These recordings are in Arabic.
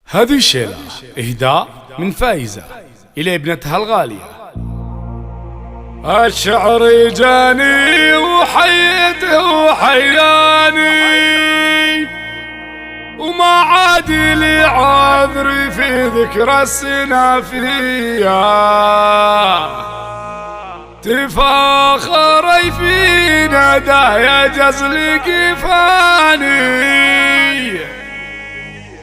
هذه الشيلة إهداء من فايزة إلى ابنتها الغالية. الشعر جاني وحيته وحياني، وما عاد لي عذري في ذكرى السنافية. تفاخري في ندايا جزل قفاني،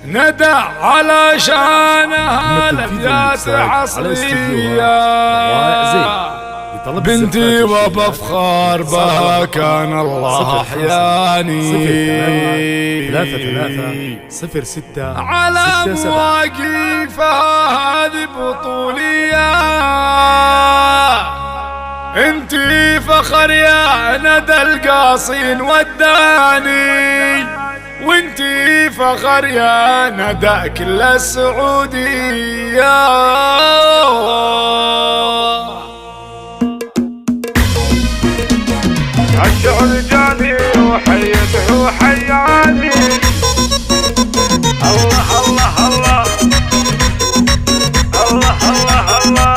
ندى علشانها الابيات حصرية. بنتي وبفخار بها كان الله احياني. 3 على مواقفها هذه بطولية. انتي فخر يا ندى القاصين وداني، وانتي فخر يا ندى كل السعودية. الشعر جاني وحيته وحياني. الله الله الله الله الله الله.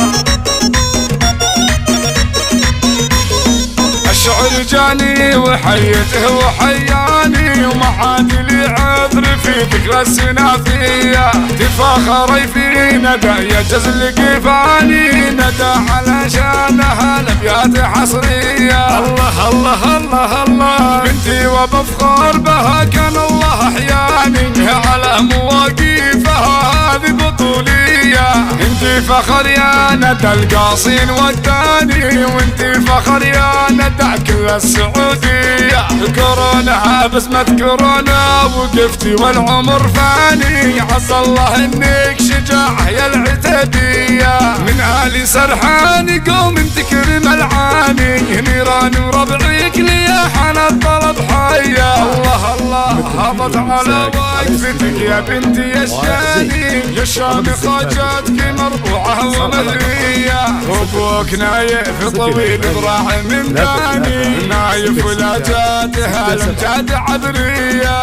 الشعر جاني وحيته وحياني، وما عاد لي عذر في ذكرى السنافية. تفاخري في ندى يا جزل قفاني، ندى علشانها الابيات حصرية. الله الله الله الله. بنتي وبفخر بها كان الله احياني، على مواقفها هذه بطولية. انتي فخر يا ندى القاصين وداني، وانتي فخر يا ندى كل السعودية. كورونا بسمة كورونا وقفتي والعمر فاني، عسى الله انك شجاعة يا العتبية. من آل سرحاني قوم تكرم العاني، نيران وربعك لي حنا الطلب حيا. الله الله حافظ على وقفتك يا بنتي يا الشاني، يا الشامخة جاتك مربوعة ومدرية. ابوك نايف طويل براح من ثاني، نايف ولا جاتها لم جات عبرية.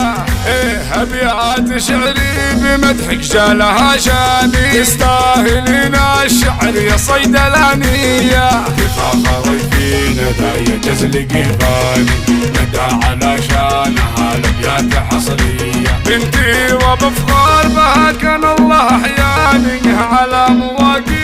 ايه ابيات شعري بمدحك جالها شاني، يستاهلنا الشعر يا صيدلانية. تفاخري في ندى يا جزل قفاني، ندى علشانها الابيات حصرية. بنتي وبفخار بها كان الله احياني، على مواقف